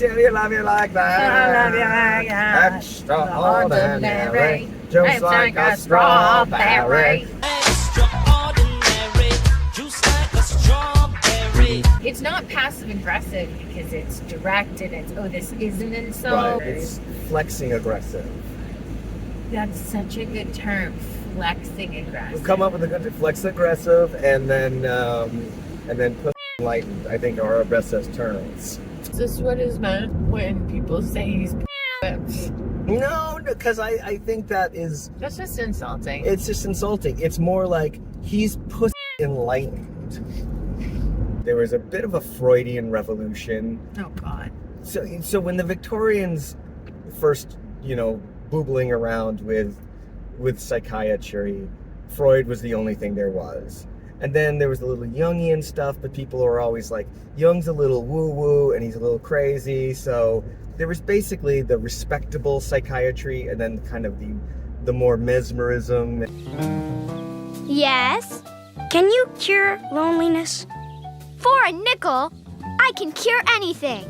Love you like that. I love you like that. Extraordinary. Just like a strawberry. Extraordinary, just like a strawberry. It's not passive aggressive because it's direct and it's, oh, this is an insult. Right. It's flexing aggressive. That's such a good term, flexing aggressive. We've come up with a good flex aggressive and then put enlightened, I think are our best as terms. Is this what is meant when people say he's No, because I think that is... That's just insulting. It's just insulting. It's more like he's pussy enlightened. There was a bit of a Freudian revolution. Oh, God. So when the Victorians first, boobling around with psychiatry, Freud was the only thing there was. And then there was a little Jungian stuff, but people are always like, Jung's a little woo-woo and he's a little crazy. So there was basically the respectable psychiatry and then kind of the more mesmerism. Yes? Can you cure loneliness? For a nickel, I can cure anything.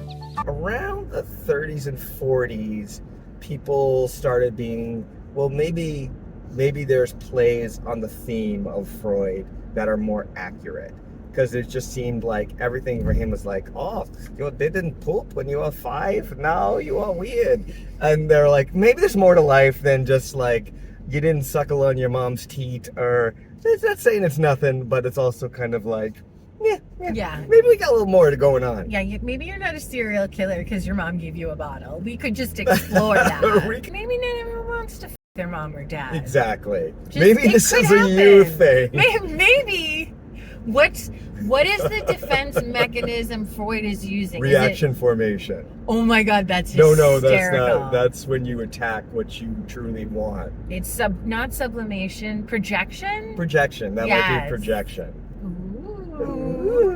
Around the 30s and 40s, people started being, well, maybe there's plays on the theme of Freud that are more accurate, because it just seemed like everything for him was like, oh, you didn't poop when you were 5, now you are weird. And they're like, maybe there's more to life than just like you didn't suckle on your mom's teat, or it's not saying it's nothing, but it's also kind of like, yeah, maybe we got a little more going on. Yeah, maybe you're not a serial killer because your mom gave you a bottle. We could just explore that. Maybe not everyone wants to their mom or dad. Exactly. Maybe this is a you thing. Maybe. What is the defense mechanism Freud is using? Reaction formation. Oh my God, that's hysterical. That's not. That's when you attack what you truly want. It's not sublimation, projection. Projection. That might be projection. Ooh.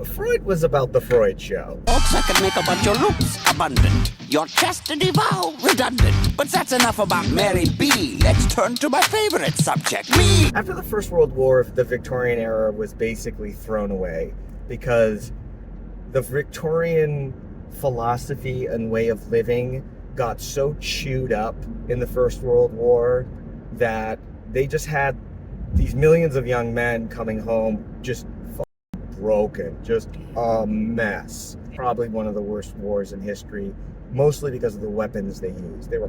Freud was about the Freud show. Folks, I can make a bunch of loops abundant. Your chastity vow redundant. But that's enough about Mary B. Let's turn to my favorite subject, me. After the First World War, the Victorian era was basically thrown away because the Victorian philosophy and way of living got so chewed up in the First World War that they just had these millions of young men coming home just broken, just a mess. Probably one of the worst wars in history, mostly because of the weapons they used. They were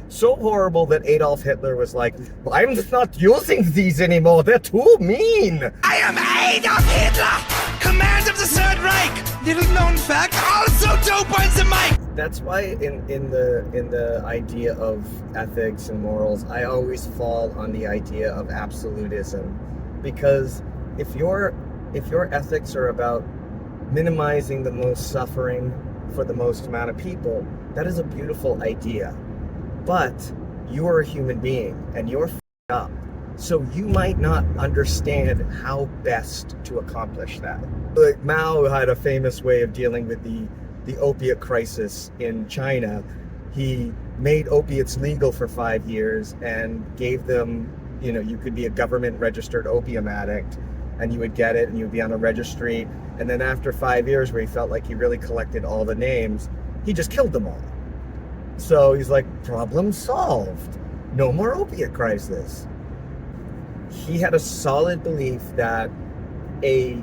so horrible that Adolf Hitler was like, I'm just not using these anymore, they're too mean. I am Adolf Hitler, command of the Third Reich. Little known fact, also dope on the mic. That's why in the idea of ethics and morals, I always fall on the idea of absolutism, because if your ethics are about minimizing the most suffering for the most amount of people, that is a beautiful idea. But you are a human being and you're f***ed up. So you might not understand how best to accomplish that. Like Mao had a famous way of dealing with the opiate crisis in China. He made opiates legal for 5 years and gave them, you could be a government registered opium addict and you would get it and you would be on a registry. And then after 5 years, where he felt like he really collected all the names, he just killed them all. So he's like, problem solved. No more opiate crisis. He had a solid belief that a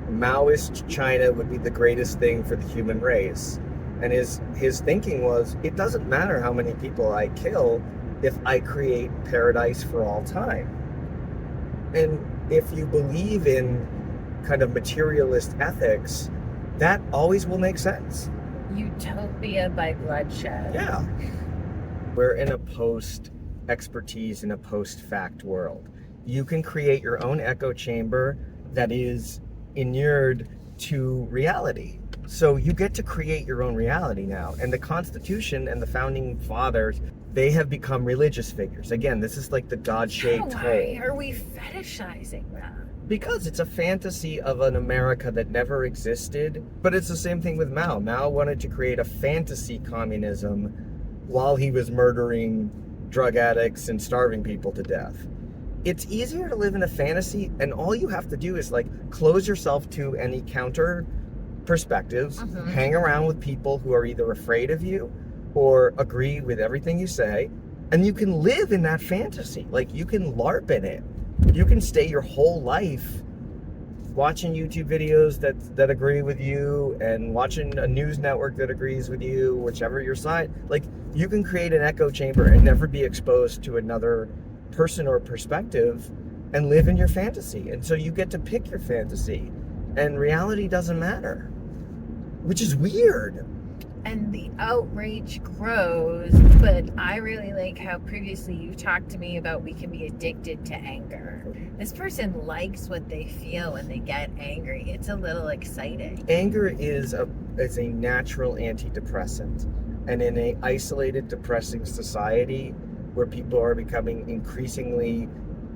Maoist China would be the greatest thing for the human race. And his thinking was, it doesn't matter how many people I kill if I create paradise for all time. And if you believe in kind of materialist ethics, that always will make sense. Utopia by bloodshed. Yeah. We're in a post-expertise and a post-fact world. You can create your own echo chamber that is inured to reality. So you get to create your own reality now. And the Constitution and the Founding Fathers, they have become religious figures. Again, this is like the God-shaped hole. Why are we fetishizing that? Because it's a fantasy of an America that never existed. But it's the same thing with Mao. Mao wanted to create a fantasy communism while he was murdering drug addicts and starving people to death. It's easier to live in a fantasy, and all you have to do is like close yourself to any counter perspectives, hang around with people who are either afraid of you or agree with everything you say, and you can live in that fantasy. Like, you can LARP in it. You can stay your whole life watching YouTube videos that agree with you, and watching a news network that agrees with you, whichever your side. Like, you can create an echo chamber and never be exposed to another person or perspective, and live in your fantasy. And so you get to pick your fantasy, and reality doesn't matter, which is weird. And the outrage grows, but I really like how previously you talked to me about we can be addicted to anger. This person likes what they feel when they get angry. It's a little exciting. Anger is a natural antidepressant. And in an isolated, depressing society where people are becoming increasingly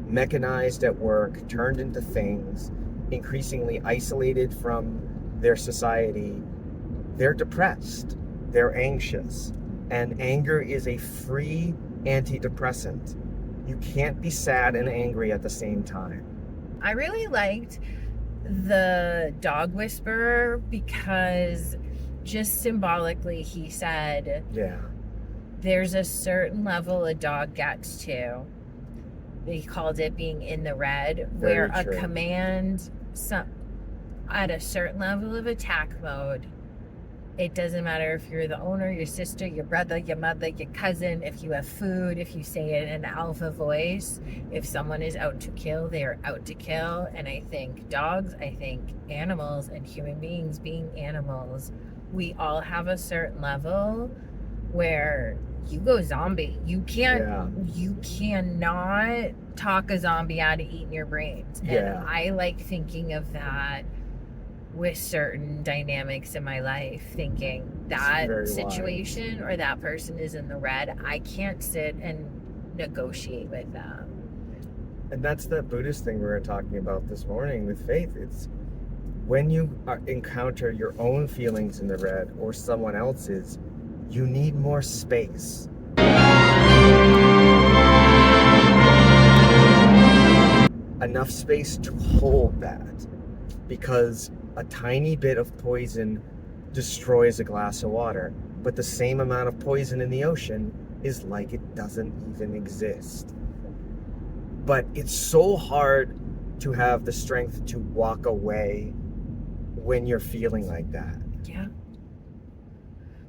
mechanized at work, turned into things, increasingly isolated from their society, they're depressed, they're anxious, and anger is a free antidepressant. You can't be sad and angry at the same time. I really liked the dog whisperer because just symbolically he said, yeah, there's a certain level a dog gets to. He called it being in the red, where a command at a certain level of attack mode, it doesn't matter if you're the owner, your sister, your brother, your mother, your cousin, if you have food, if you say it in an alpha voice, if someone is out to kill, they are out to kill. And I think dogs, I think animals, and human beings being animals, we all have a certain level where you go zombie. You cannot talk a zombie out of eating your brains. And I like thinking of that with certain dynamics in my life, thinking that situation or that person is in the red. I can't sit and negotiate with them. And that's the Buddhist thing we were talking about this morning with faith. It's when you encounter your own feelings in the red or someone else's, you need more space. Enough space to hold that, because a tiny bit of poison destroys a glass of water, but the same amount of poison in the ocean is like it doesn't even exist. But it's so hard to have the strength to walk away when you're feeling like that. Yeah.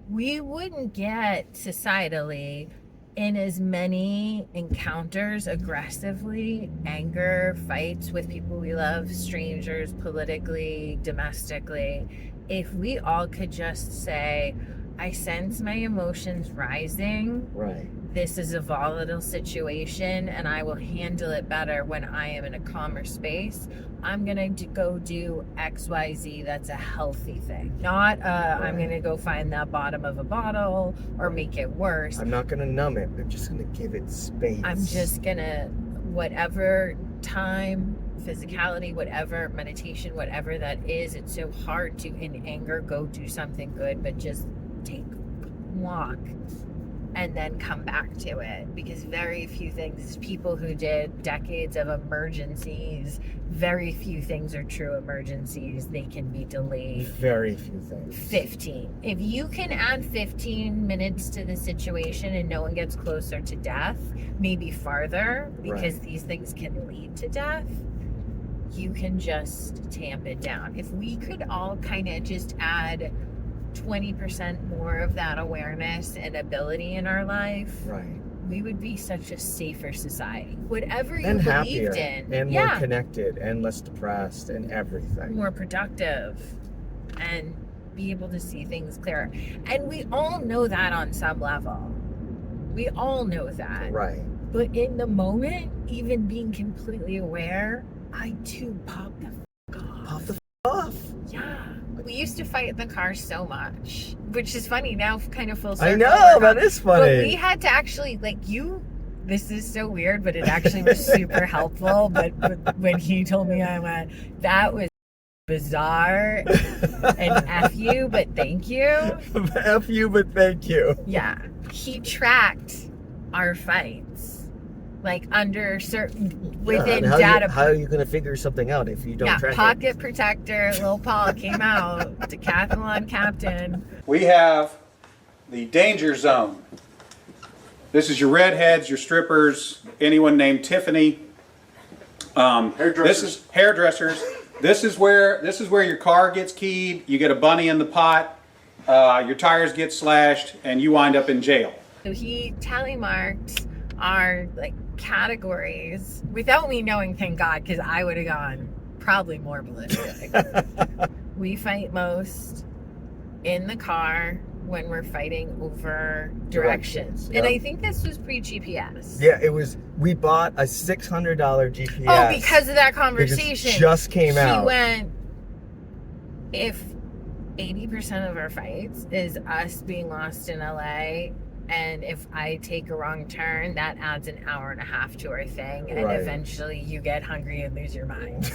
We wouldn't get societally in as many encounters, aggressively, anger, fights with people we love, strangers, politically, domestically, if we all could just say, I sense my emotions rising. Right. This is a volatile situation and I will handle it better when I am in a calmer space. I'm going to go do XYZ. That's a healthy thing. Not I'm going to go find that bottom of a bottle or make it worse. I'm not going to numb it. I'm just going to give it space. I'm just going to, whatever time, physicality, whatever, meditation, whatever that is, it's so hard to, in anger, go do something good, but just take a walk and then come back to it, because very few things, people who did decades of emergencies, very few things are true emergencies. They can be delayed. Very few things. 15. If you can add 15 minutes to the situation and no one gets closer to death, maybe farther, because these things can lead to death, you can just tamp it down. If we could all kind of just add 20% more of that awareness and ability in our life, we would be such a safer society. Whatever you believed in. And more connected and less depressed and everything. More productive and be able to see things clearer. And we all know that on some level. We all know that. Right. But in the moment, even being completely aware, I too pop the off. Pop the off. Yeah. We used to fight in the car so much, which is funny now, kind of full circle. I know, that is funny. But we had to actually, this is so weird, but it actually was super helpful. But when he told me, I went, that was bizarre, and F you, but thank you. F you, but thank you. Yeah. He tracked our fights. like under certain within how data. how are you going to figure something out if you don't track pocket it? protector. Little Paul came out. Decathlon captain. We have the danger zone. This is your redheads, your strippers, anyone named Tiffany. This is hairdressers. This is where your car gets keyed. You get a bunny in the pot. Your tires get slashed, and you wind up in jail. So he tally marked our like categories without me knowing, thank God, because I would have gone probably more ballistic. We fight most in the car when we're fighting over directions. Yep. And I think this was pre-GPS. Yeah, it was. We bought a $600 GPS. Oh, because of that conversation. It just came out. He went, if 80% of our fights is us being lost in LA, and if I take a wrong turn, that adds an hour and a half to our thing, and Right. eventually you get hungry and lose your mind.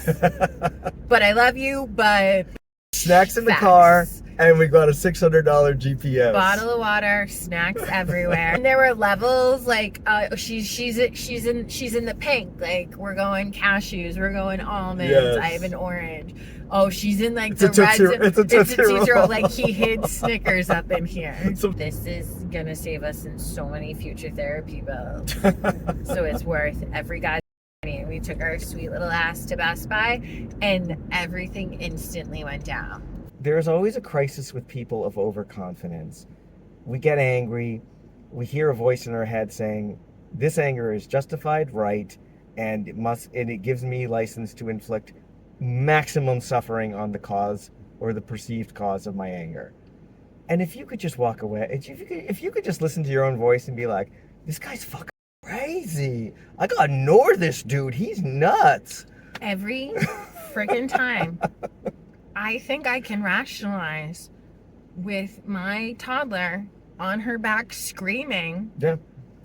But I love you, but Snacks in the facts. car, and we got a $600 GPS. Bottle of water, snacks everywhere. And there were levels like she's in the pink, like we're going cashews, we're going almonds. Yes. I have an orange. Oh, she's in like It's the a Tootsie- red. it's a Tootsie Roll. Like he hid Snickers up in here. It's a- This is gonna save us in so many future therapy bills. So it's worth every goddamn penny. We took our sweet little ass to Best Buy, and everything instantly went down. There's always a crisis with people of overconfidence. We get angry. We hear a voice in our head saying, "This anger is justified, right, and it gives me license to inflict maximum suffering on the cause or the perceived cause of my anger." And if you could just walk away, if you could just listen to your own voice and be like, "This guy's fucking crazy. I gotta ignore this dude. He's nuts." Every friggin' time. I think I can rationalize with my toddler on her back screaming, Yeah.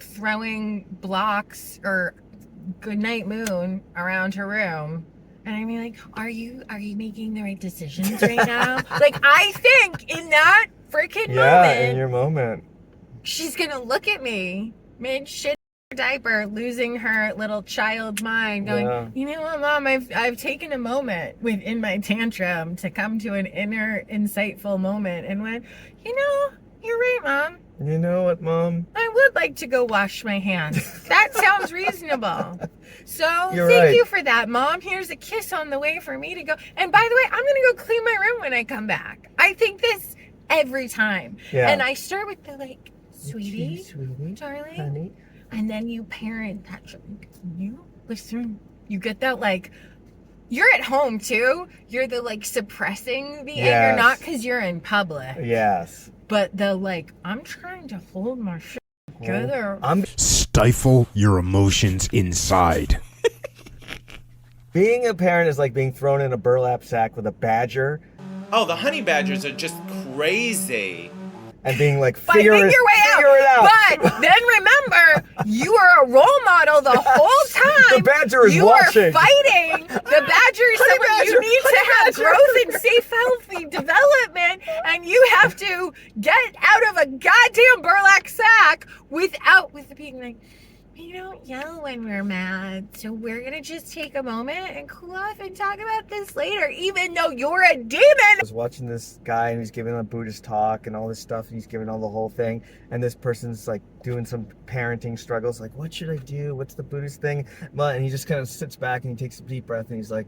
throwing blocks or goodnight moon around her room. And I mean, like, are you making the right decisions right now? Like, I think in that freaking Yeah, moment, in your moment. she's gonna look at me mid shit diaper, losing her little child mind, going, Yeah. you know what, Mom, I've taken a moment within my tantrum to come to an inner insightful moment and went, you know, you're right, Mom. You know what, Mom? I would like to go wash my hands. That sounds reasonable. So You're thank right. you for that, Mom. Here's a kiss on the way for me to go. And by the way, I'm gonna go clean my room when I come back. I think this every time. Yeah. And I start with the like, sweetie, Sweetie, darling. honey. And then you parent that. You listen. You get that like. You're at home too. You're the like suppressing the Yes. anger, not because you're in public, Yes. but the like. I'm trying to hold my shit together. Stifle your emotions inside. Being a parent is like being thrown in a burlap sack with a badger Oh, the honey badgers are just crazy. and being like, Figure figure it out. But then remember, you are a role model the whole time. The badger is you watching. are fighting. The badger is someone you need to have growth and safe, healthy development, and you have to get out of a goddamn burlap sack with being like, we don't yell when we're mad, so we're gonna just take a moment and cool off and talk about this later, even though you're a demon. I was watching this guy and he's giving a Buddhist talk and all this stuff, and he's giving all the whole thing, and this person's like doing some parenting struggles, like, what should I do? What's the Buddhist thing? And he just kind of sits back and he takes a deep breath and he's like,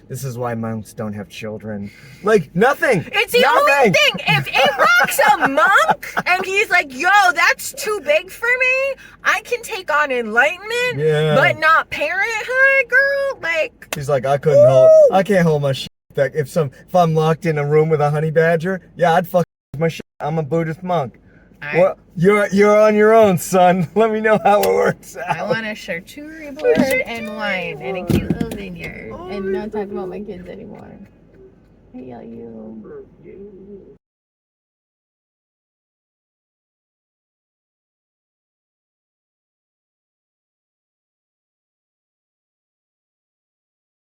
this is why monks don't have children. Like, nothing. It's the only thing. If it rocks a monk and he's like, yo, that's too big for me, I can take on enlightenment, but not parenthood, girl. Like, he's like, I can't hold my shit back. If I'm locked in a room with a honey badger, yeah, I'd fuck my shit. I'm a Buddhist monk. right. Well, you're on your own, son. Let me know how it works out. I want a charcuterie board and wine and a cute little vineyard and not talk about my kids anymore. I yell you.